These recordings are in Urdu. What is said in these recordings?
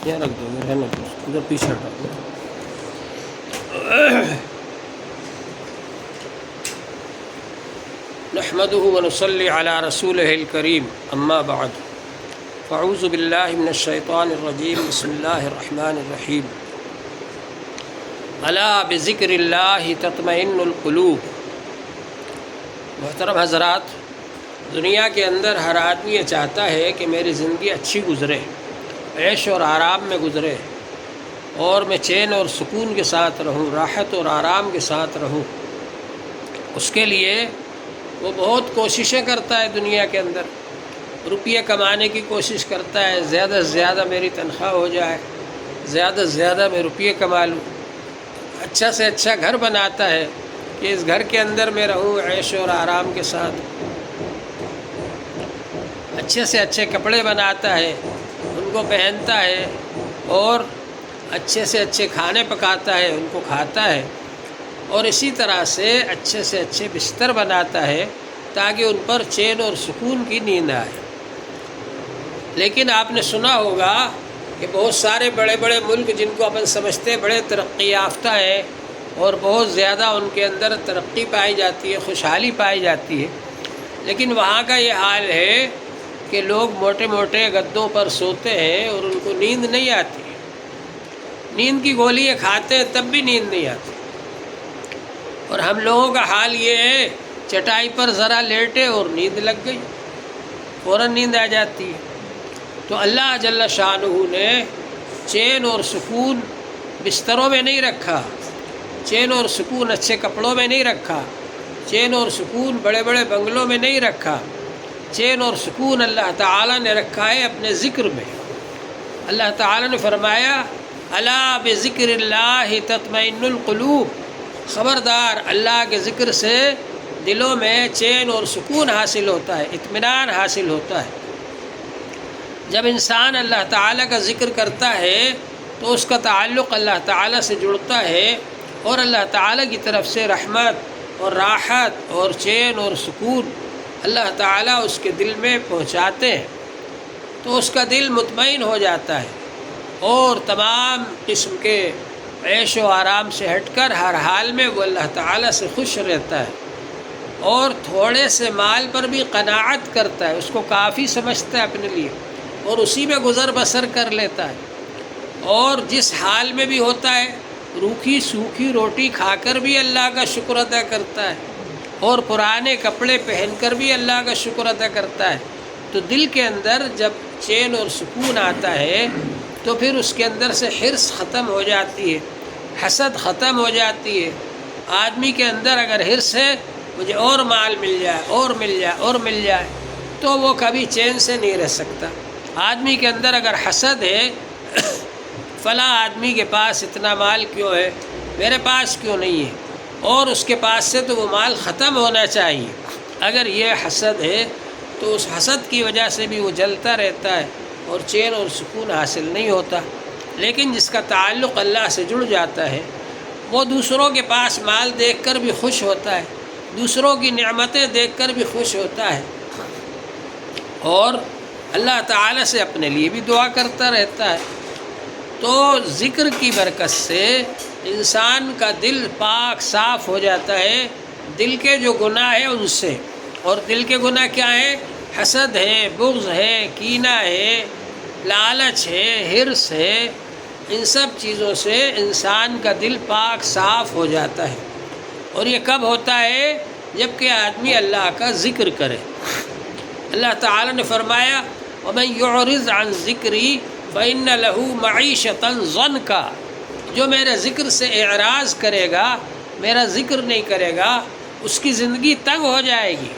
یہاں رکھ دو گے، رہنے دو، ادھر پیچھے ہٹا دو۔ نحمده ونصلي على رسوله الكريم اما بعد فاعوذ بالله من الشيطان الرجيم بسم الله الرحمن الرحيم الا بذكر الله تطمئن القلوب۔ محترم حضرات، دنیا کے اندر ہر آدمی یہ چاہتا ہے کہ میری زندگی اچھی گزرے، عیش اور آرام میں گزرے، اور میں چین اور سکون کے ساتھ رہوں، راحت اور آرام کے ساتھ رہوں۔ اس کے لیے وہ بہت کوششیں کرتا ہے دنیا کے اندر، روپیے کمانے کی کوشش کرتا ہے، زیادہ سے زیادہ میری تنخواہ ہو جائے، زیادہ سے زیادہ میں روپیے کما لوں، اچھا سے اچھا گھر بناتا ہے کہ اس گھر کے اندر میں رہوں عیش اور آرام کے ساتھ، اچھے سے اچھے کپڑے بناتا ہے، ان کو پہنتا ہے، اور اچھے سے اچھے کھانے پکاتا ہے، ان کو کھاتا ہے، اور اسی طرح سے اچھے بستر بناتا ہے تاکہ ان پر چین اور سکون کی نیند آئے۔ لیکن آپ نے سنا ہوگا کہ بہت سارے بڑے بڑے ملک جن کو اپن سمجھتے ہیں بڑے ترقی یافتہ ہیں اور بہت زیادہ ان کے اندر ترقی پائی جاتی ہے، خوشحالی پائی جاتی ہے، لیکن وہاں کا یہ حال ہے کہ لوگ موٹے موٹے گدوں پر سوتے ہیں اور ان کو نیند نہیں آتی، نیند کی گولیاں کھاتے ہیں تب بھی نیند نہیں آتی۔ اور ہم لوگوں کا حال یہ ہے، چٹائی پر ذرا لیٹے اور نیند لگ گئی، فوراً نیند آ جاتی ہے۔ تو اللہ جل شانہ نے چین اور سکون بستروں میں نہیں رکھا، چین اور سکون اچھے کپڑوں میں نہیں رکھا، چین اور سکون بڑے بڑے بنگلوں میں نہیں رکھا، چین اور سکون اللہ تعالیٰ نے رکھا ہے اپنے ذکر میں۔ اللہ تعالیٰ نے فرمایا الا بذکر اللہ تطمئن القلوب، خبردار اللہ کے ذکر سے دلوں میں چین اور سکون حاصل ہوتا ہے، اطمینان حاصل ہوتا ہے۔ جب انسان اللہ تعالیٰ کا ذکر کرتا ہے تو اس کا تعلق اللہ تعالیٰ سے جڑتا ہے، اور اللہ تعالیٰ کی طرف سے رحمت اور راحت اور چین اور سکون اللہ تعالیٰ اس کے دل میں پہنچاتے ہیں، تو اس کا دل مطمئن ہو جاتا ہے، اور تمام قسم کے عیش و آرام سے ہٹ کر ہر حال میں وہ اللہ تعالیٰ سے خوش رہتا ہے، اور تھوڑے سے مال پر بھی قناعت کرتا ہے، اس کو کافی سمجھتا ہے اپنے لیے، اور اسی میں گزر بسر کر لیتا ہے، اور جس حال میں بھی ہوتا ہے روکھی سوکھی روٹی کھا کر بھی اللہ کا شکر ادا کرتا ہے، اور پرانے کپڑے پہن کر بھی اللہ کا شکر ادا کرتا ہے۔ تو دل کے اندر جب چین اور سکون آتا ہے تو پھر اس کے اندر سے حرص ختم ہو جاتی ہے، حسد ختم ہو جاتی ہے۔ آدمی کے اندر اگر حرص ہے مجھے اور مال مل جائے اور مل جائے اور مل جائے تو وہ کبھی چین سے نہیں رہ سکتا۔ آدمی کے اندر اگر حسد ہے فلاں آدمی کے پاس اتنا مال کیوں ہے، میرے پاس کیوں نہیں ہے، اور اس کے پاس سے تو وہ مال ختم ہونا چاہیے، اگر یہ حسد ہے تو اس حسد کی وجہ سے بھی وہ جلتا رہتا ہے اور چین اور سکون حاصل نہیں ہوتا۔ لیکن جس کا تعلق اللہ سے جڑ جاتا ہے وہ دوسروں کے پاس مال دیکھ کر بھی خوش ہوتا ہے، دوسروں کی نعمتیں دیکھ کر بھی خوش ہوتا ہے، اور اللہ تعالیٰ سے اپنے لیے بھی دعا کرتا رہتا ہے۔ تو ذکر کی برکت سے انسان کا دل پاک صاف ہو جاتا ہے دل کے جو گناہ ہیں ان سے۔ اور دل کے گناہ کیا ہیں؟ حسد ہے، بغض ہے، کینہ ہے، لالچ ہے، حرص ہے، ان سب چیزوں سے انسان کا دل پاک صاف ہو جاتا ہے۔ اور یہ کب ہوتا ہے؟ جب کہ آدمی اللہ کا ذکر کرے۔ اللہ تعالیٰ نے فرمایا وَمَن يُعْرِضْ عَنْ ذِكْرِي فَإِنَّ لَهُ مَعِيشَةً ضَنْكَ، جو میرے ذکر سے اعراض کرے گا، میرا ذکر نہیں کرے گا، اس کی زندگی تنگ ہو جائے گی۔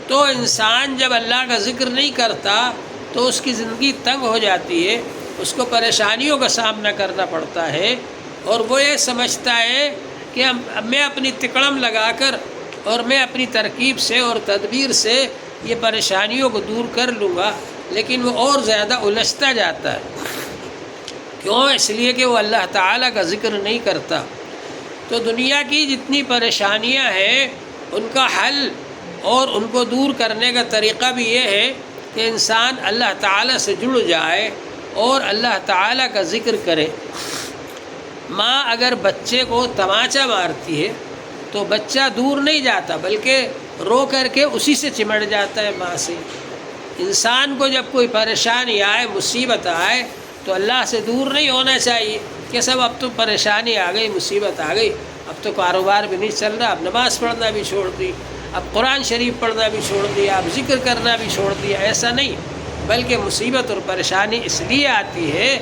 تو انسان جب اللہ کا ذکر نہیں کرتا تو اس کی زندگی تنگ ہو جاتی ہے، اس کو پریشانیوں کا سامنا کرنا پڑتا ہے، اور وہ یہ سمجھتا ہے کہ میں اپنی تکڑم لگا کر اور میں اپنی ترکیب سے اور تدبیر سے یہ پریشانیوں کو دور کر لوں گا، لیکن وہ اور زیادہ الجھتا جاتا ہے۔ کیوں؟ اس لیے کہ وہ اللہ تعالیٰ کا ذکر نہیں کرتا۔ تو دنیا کی جتنی پریشانیاں ہیں ان کا حل اور ان کو دور کرنے کا طریقہ بھی یہ ہے کہ انسان اللہ تعالیٰ سے جڑ جائے اور اللہ تعالیٰ کا ذکر کرے۔ ماں اگر بچے کو تماچا مارتی ہے تو بچہ دور نہیں جاتا بلکہ رو کر کے اسی سے چمٹ جاتا ہے ماں سے۔ انسان کو جب کوئی پریشانی آئے، مصیبت آئے تو اللہ سے دور نہیں ہونا چاہیے کہ سب اب تو پریشانی آ گئی، مصیبت آ گئی، اب تو کاروبار بھی نہیں چل رہا، اب نماز پڑھنا بھی چھوڑ دی، اب قرآن شریف پڑھنا بھی چھوڑ دیا، اب ذکر کرنا بھی چھوڑ دیا۔ ایسا نہیں، بلکہ مصیبت اور پریشانی اس لیے آتی ہے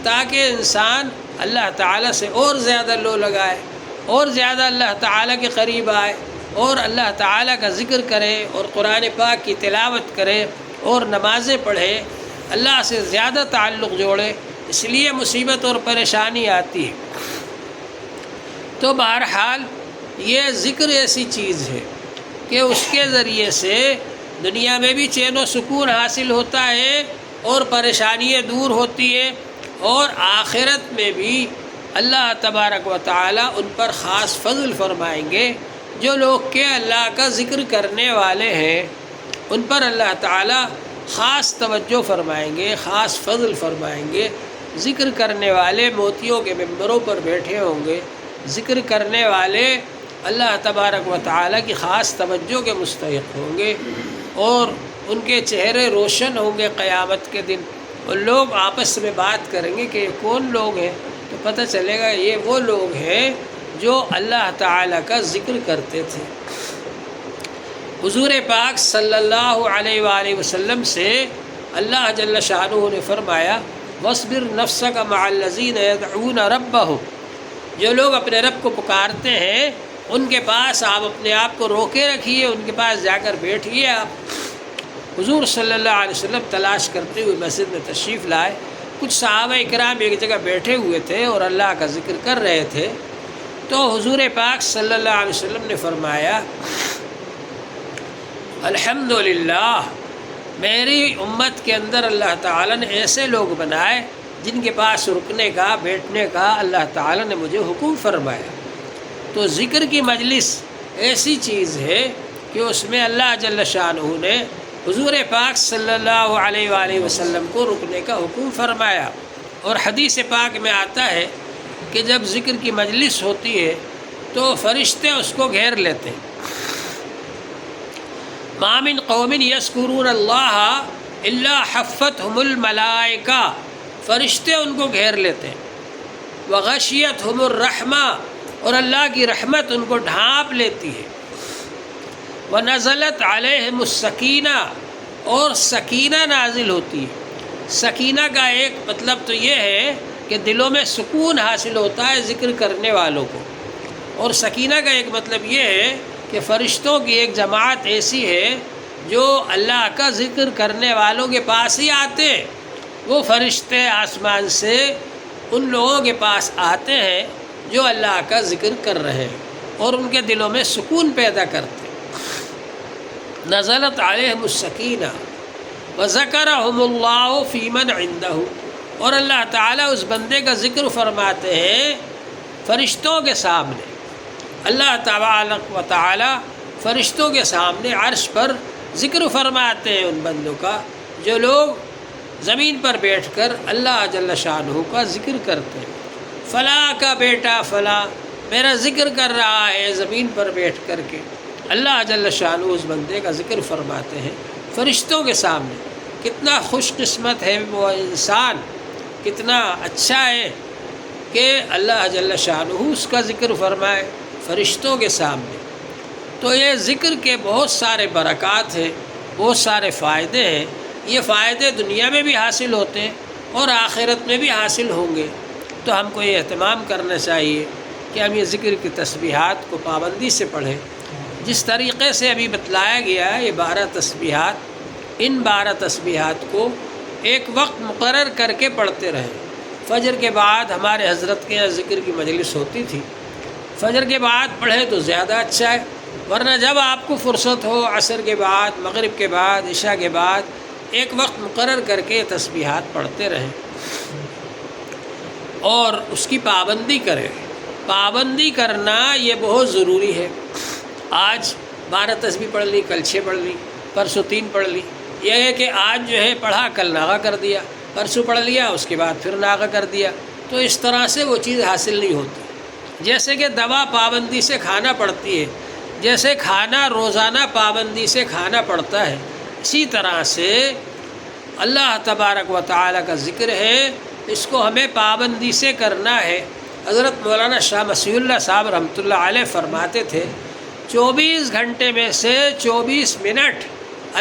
تاکہ انسان اللہ تعالیٰ سے اور زیادہ لو لگائے، اور زیادہ اللہ تعالیٰ کے قریب آئے، اور اللہ تعالیٰ کا ذکر کرے، اور قرآن پاک کی تلاوت کرے، اور نمازیں پڑھے، اللہ سے زیادہ تعلق جوڑے۔ اس لیے مصیبت اور پریشانی آتی ہے۔ تو بہرحال یہ ذکر ایسی چیز ہے کہ اس کے ذریعے سے دنیا میں بھی چین و سکون حاصل ہوتا ہے اور پریشانیاں دور ہوتی ہے، اور آخرت میں بھی اللہ تبارک و تعالیٰ ان پر خاص فضل فرمائیں گے۔ جو لوگ کہ اللہ کا ذکر کرنے والے ہیں ان پر اللہ تعالیٰ خاص توجہ فرمائیں گے، خاص فضل فرمائیں گے۔ ذکر کرنے والے موتیوں کے ممبروں پر بیٹھے ہوں گے، ذکر کرنے والے اللہ تبارک و تعالیٰ کی خاص توجہ کے مستحق ہوں گے، اور ان کے چہرے روشن ہوں گے قیامت کے دن، اور لوگ آپس میں بات کریں گے کہ یہ کون لوگ ہیں، تو پتہ چلے گا یہ وہ لوگ ہیں جو اللہ تعالیٰ کا ذکر کرتے تھے۔ حضور پاک صلی اللہ علیہ وآلہ وسلم سے اللہ جل شانہ نے فرمایا وَاصْبِرْ نَفْسَكَ مَعَ الَّذِينَ يَدْعُونَ رَبَّهُمْ، جو لوگ اپنے رب کو پکارتے ہیں ان کے پاس آپ اپنے آپ کو روکے رکھیے، ان کے پاس جا کر بیٹھیے۔ آپ حضور صلی اللہ علیہ وسلم تلاش کرتے ہوئے مسجد میں تشریف لائے، کچھ صحابہ کرام ایک جگہ بیٹھے ہوئے تھے اور اللہ کا ذکر کر رہے تھے، تو حضور پاک صلی اللہ علیہ وسلم نے فرمایا الحمدللہ، میری امت کے اندر اللہ تعالیٰ نے ایسے لوگ بنائے جن کے پاس رکنے کا، بیٹھنے کا اللہ تعالیٰ نے مجھے حکم فرمایا۔ تو ذکر کی مجلس ایسی چیز ہے کہ اس میں اللہ جل شانہ نے حضور پاک صلی اللہ علیہ وآلہ وسلم کو رکنے کا حکم فرمایا۔ اور حدیث پاک میں آتا ہے کہ جب ذکر کی مجلس ہوتی ہے تو فرشتے اس کو گھیر لیتے ہیں۔ ما من قوم یذکرون اللہ الا حفتہم الملائکہ، فرشتے ان کو گھیر لیتے ہیں۔ وغشیتہم الرحمہ، اور اللہ کی رحمت ان کو ڈھانپ لیتی ہے۔ ونزلت علیہم السکینہ، اور سکینہ نازل ہوتی ہے۔ سکینہ کا ایک مطلب تو یہ ہے کہ دلوں میں سکون حاصل ہوتا ہے ذکر کرنے والوں کو، اور سکینہ کا ایک مطلب یہ ہے کہ فرشتوں کی ایک جماعت ایسی ہے جو اللہ کا ذکر کرنے والوں کے پاس ہی آتے ہیں۔ وہ فرشتے آسمان سے ان لوگوں کے پاس آتے ہیں جو اللہ کا ذکر کر رہے ہیں اور ان کے دلوں میں سکون پیدا کرتے ہیں۔ نزلت علیہم السکینہ وذکرہم اللہ فی من عندہ، اور اللہ تعالیٰ اس بندے کا ذکر فرماتے ہیں فرشتوں کے سامنے۔ اللہ تبارک و تعالیٰ فرشتوں کے سامنے عرش پر ذکر فرماتے ہیں ان بندوں کا جو لوگ زمین پر بیٹھ کر اللہ جل شانہ کا ذکر کرتے ہیں۔ فلاں کا بیٹا فلاں میرا ذکر کر رہا ہے زمین پر بیٹھ کر کے، اللہ جل شانہ اس بندے کا ذکر فرماتے ہیں فرشتوں کے سامنے۔ کتنا خوش قسمت ہے وہ انسان، کتنا اچھا ہے کہ اللہ جل شانہ اس کا ذکر فرمائے فرشتوں کے سامنے۔ تو یہ ذکر کے بہت سارے برکات ہیں، بہت سارے فائدے ہیں۔ یہ فائدے دنیا میں بھی حاصل ہوتے ہیں اور آخرت میں بھی حاصل ہوں گے۔ تو ہم کو یہ اہتمام کرنا چاہیے کہ ہم یہ ذکر کی تسبیحات کو پابندی سے پڑھیں۔ جس طریقے سے ابھی بتلایا گیا ہے یہ 12 تسبیحات، ان 12 تسبیحات کو ایک وقت مقرر کر کے پڑھتے رہیں۔ فجر کے بعد ہمارے حضرت کے یہاں ذکر کی مجلس ہوتی تھی، فجر کے بعد پڑھیں تو زیادہ اچھا ہے، ورنہ جب آپ کو فرصت ہو عصر کے بعد، مغرب کے بعد، عشاء کے بعد ایک وقت مقرر کر کے تسبیحات پڑھتے رہیں اور اس کی پابندی کریں۔ پابندی کرنا یہ بہت ضروری ہے۔ آج 12 تسبیح پڑھ لی، کل 6 پڑھ لی، پرسوں 3 پڑھ لی، یہ ہے کہ آج جو ہے پڑھا کل ناغا کر دیا، پرسوں پڑھ لیا اس کے بعد پھر ناغہ کر دیا، تو اس طرح سے وہ چیز حاصل نہیں ہوتی۔ جیسے کہ دوا پابندی سے کھانا پڑتی ہے، جیسے کھانا روزانہ پابندی سے کھانا پڑتا ہے، اسی طرح سے اللہ تبارک و تعالیٰ کا ذکر ہے، اس کو ہمیں پابندی سے کرنا ہے۔ حضرت مولانا شاہ مسیح اللہ صاحب رحمۃ اللہ علیہ فرماتے تھے 24 گھنٹے میں سے 24 منٹ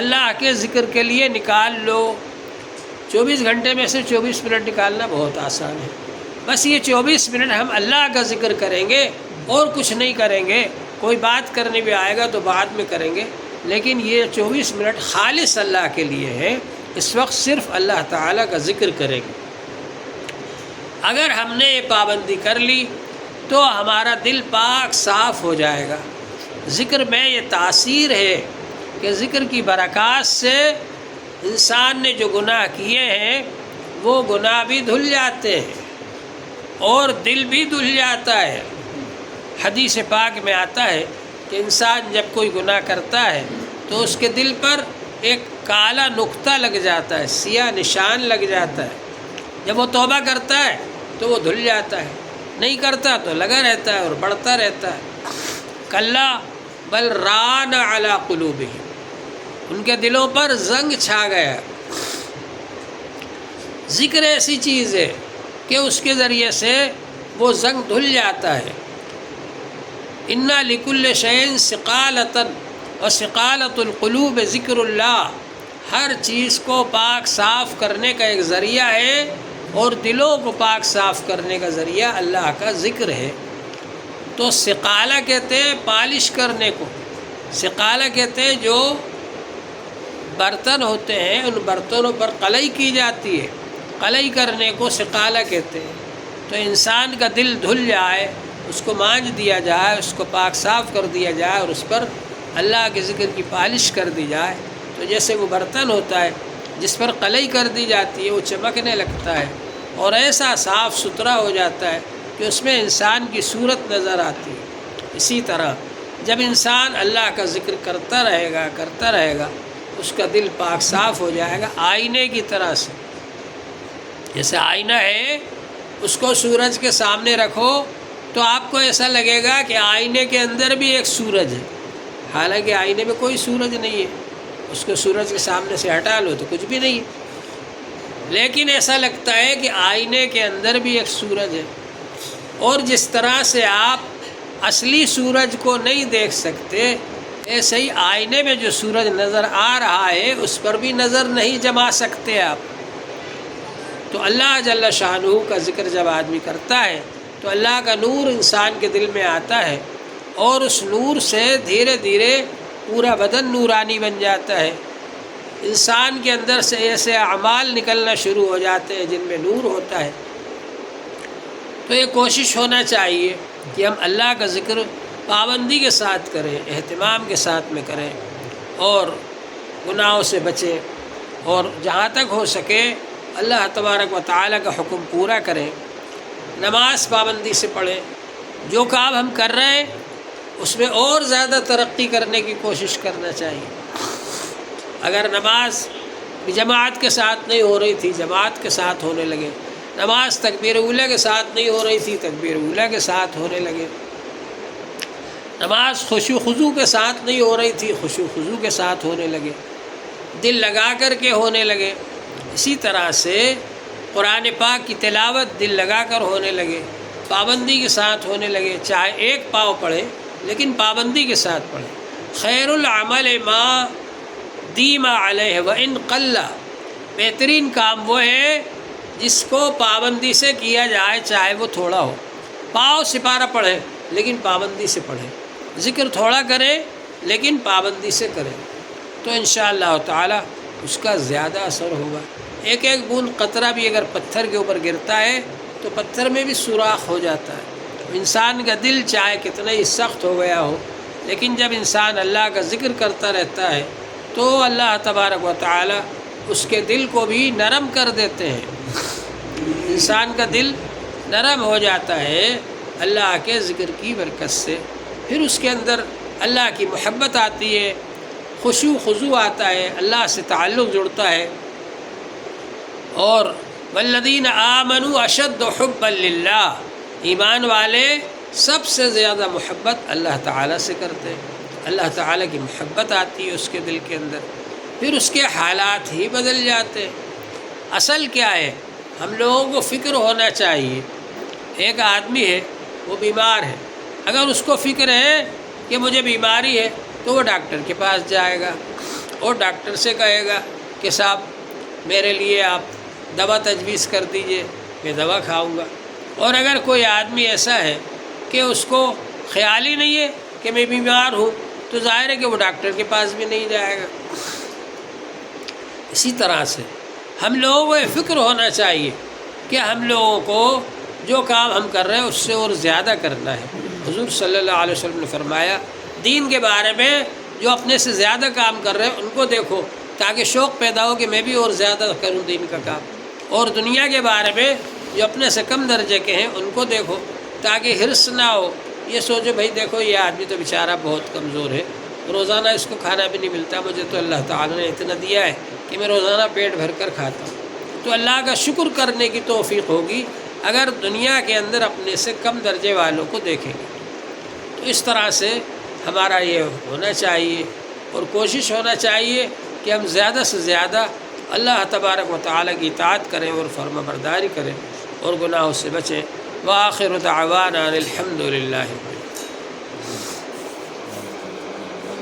اللہ کے ذکر کے لیے نکال لو۔ 24 گھنٹے میں سے 24 منٹ نکالنا بہت آسان ہے، بس یہ 24 منٹ ہم اللہ کا ذکر کریں گے اور کچھ نہیں کریں گے، کوئی بات کرنے بھی آئے گا تو بعد میں کریں گے، لیکن یہ 24 منٹ خالص اللہ کے لیے ہے، اس وقت صرف اللہ تعالیٰ کا ذکر کریں گے۔ اگر ہم نے یہ پابندی کر لی تو ہمارا دل پاک صاف ہو جائے گا۔ ذکر میں یہ تاثیر ہے کہ ذکر کی برکات سے انسان نے جو گناہ کیے ہیں وہ گناہ بھی دھل جاتے ہیں اور دل بھی دھل جاتا ہے۔ حدیث پاک میں آتا ہے کہ انسان جب کوئی گناہ کرتا ہے تو اس کے دل پر ایک کالا نقطہ لگ جاتا ہے، سیاہ نشان لگ جاتا ہے۔ جب وہ توبہ کرتا ہے تو وہ دھل جاتا ہے، نہیں کرتا تو لگا رہتا ہے اور بڑھتا رہتا ہے۔ کلا بل ران علی قلوبہم، ان کے دلوں پر زنگ چھا گیا۔ ذکر ایسی چیز ہے کہ اس کے ذریعے سے وہ زنگ دھل جاتا ہے۔ انا لکل شیء ثقالۃ وثقالۃ القلوب ذکر اللہ، ہر چیز کو پاک صاف کرنے کا ایک ذریعہ ہے اور دلوں کو پاک صاف کرنے کا ذریعہ اللہ کا ذکر ہے۔ تو ثقالہ کہتے ہیں پالش کرنے کو، ثقالہ کہتے ہیں جو برتن ہوتے ہیں ان برتنوں پر قلعی کی جاتی ہے، قلعی کرنے کو ثقالہ کہتے ہیں۔ تو انسان کا دل دھل جائے، اس کو مانج دیا جائے، اس کو پاک صاف کر دیا جائے اور اس پر اللہ کے ذکر کی پالش کر دی جائے، تو جیسے وہ برتن ہوتا ہے جس پر قلعی کر دی جاتی ہے وہ چمکنے لگتا ہے اور ایسا صاف ستھرا ہو جاتا ہے کہ اس میں انسان کی صورت نظر آتی ہے۔ اسی طرح جب انسان اللہ کا ذکر کرتا رہے گا اس کا دل پاک صاف ہو جائے گا، آئینے کی طرح سے۔ جیسے آئینہ ہے، اس کو سورج کے سامنے رکھو تو آپ کو ایسا لگے گا کہ آئینے کے اندر بھی ایک سورج ہے، حالانکہ آئینے میں کوئی سورج نہیں ہے، اس کو سورج کے سامنے سے ہٹا لو تو کچھ بھی نہیں ہے، لیکن ایسا لگتا ہے کہ آئینے کے اندر بھی ایک سورج ہے۔ اور جس طرح سے آپ اصلی سورج کو نہیں دیکھ سکتے، ایسے ہی آئینے میں جو سورج نظر آ رہا ہے اس پر بھی نظر نہیں جما سکتے آپ۔ تو اللہ جل شانہ کا ذکر جب آدمی کرتا ہے تو اللہ کا نور انسان کے دل میں آتا ہے اور اس نور سے دھیرے دھیرے پورا بدن نورانی بن جاتا ہے۔ انسان کے اندر سے ایسے اعمال نکلنا شروع ہو جاتے ہیں جن میں نور ہوتا ہے۔ تو یہ کوشش ہونا چاہیے کہ ہم اللہ کا ذکر پابندی کے ساتھ کریں، اہتمام کے ساتھ میں کریں اور گناہوں سے بچیں، اور جہاں تک ہو سکے اللہ تبارک و تعالیٰ کا حکم پورا کریں، نماز پابندی سے پڑھیں، جو کام ہم کر رہے ہیں اس میں اور زیادہ ترقی کرنے کی کوشش کرنا چاہیے۔ اگر نماز جماعت کے ساتھ نہیں ہو رہی تھی جماعت کے ساتھ ہونے لگے، نماز تکبیر اولیٰ کے ساتھ نہیں ہو رہی تھی تکبیر اولیٰ کے ساتھ ہونے لگے، نماز خشوع خضوع کے ساتھ نہیں ہو رہی تھی خشوع خضوع کے ساتھ ہونے لگے، دل لگا کر کے ہونے لگے۔ اسی طرح سے قرآن پاک کی تلاوت دل لگا کر ہونے لگے، پابندی کے ساتھ ہونے لگے، چاہے ایک پاؤ پڑھے لیکن پابندی کے ساتھ پڑھے۔ خیر العمل ما دیم علیہ وان قل، بہترین کام وہ ہے جس کو پابندی سے کیا جائے چاہے وہ تھوڑا ہو۔ پاؤ سپارہ پڑھے لیکن پابندی سے پڑھے، ذکر تھوڑا کرے لیکن پابندی سے کرے، تو انشاءاللہ تعالی اس کا زیادہ اثر ہوگا۔ ایک ایک بوند قطرہ بھی اگر پتھر کے اوپر گرتا ہے تو پتھر میں بھی سوراخ ہو جاتا ہے۔ انسان کا دل چاہے کتنا ہی سخت ہو گیا ہو، لیکن جب انسان اللہ کا ذکر کرتا رہتا ہے تو اللہ تبارک و تعالی اس کے دل کو بھی نرم کر دیتے ہیں، انسان کا دل نرم ہو جاتا ہے اللہ کے ذکر کی برکت سے۔ پھر اس کے اندر اللہ کی محبت آتی ہے، خشوع خضوع آتا ہے، اللہ سے تعلق جڑتا ہے اور والذین آمنوا اشد حبا للہ، ایمان والے سب سے زیادہ محبت اللہ تعالیٰ سے کرتے ہیں، اللہ تعالیٰ کی محبت آتی ہے اس کے دل کے اندر، پھر اس کے حالات ہی بدل جاتے ہیں۔ اصل کیا ہے؟ ہم لوگوں کو فکر ہونا چاہیے۔ ایک آدمی ہے وہ بیمار ہے، اگر اس کو فکر ہے کہ مجھے بیماری ہے تو وہ ڈاکٹر کے پاس جائے گا اور ڈاکٹر سے کہے گا کہ صاحب میرے لیے آپ دوا تجویز کر دیجئے، میں دوا کھاؤں گا۔ اور اگر کوئی آدمی ایسا ہے کہ اس کو خیال ہی نہیں ہے کہ میں بیمار ہوں تو ظاہر ہے کہ وہ ڈاکٹر کے پاس بھی نہیں جائے گا۔ اسی طرح سے ہم لوگوں کو یہ فکر ہونا چاہیے کہ ہم لوگوں کو جو کام ہم کر رہے ہیں اس سے اور زیادہ کرنا ہے۔ حضور صلی اللہ علیہ وسلم نے فرمایا دین کے بارے میں جو اپنے سے زیادہ کام کر رہے ہیں ان کو دیکھو تاکہ شوق پیدا ہو کہ میں بھی اور زیادہ کروں دین کا کام، اور دنیا کے بارے میں جو اپنے سے کم درجے کے ہیں ان کو دیکھو تاکہ حرص نہ ہو، یہ سوچو بھائی دیکھو یہ آدمی تو بیچارہ بہت کمزور ہے، روزانہ اس کو کھانا بھی نہیں ملتا، مجھے تو اللہ تعالیٰ نے اتنا دیا ہے کہ میں روزانہ پیٹ بھر کر کھاتا ہوں۔ تو اللہ کا شکر کرنے کی توفیق ہوگی اگر دنیا کے اندر اپنے سے کم درجے والوں کو دیکھیں گے۔ تو اس طرح سے ہمارا یہ ہونا چاہیے اور کوشش ہونا چاہیے کہ ہم زیادہ سے زیادہ اللہ تبارک و تعالیٰ کی اطاعت کریں اور فرما برداری کریں اور گناہوں سے بچیں۔ وآخر دعوانا الحمد للہ۔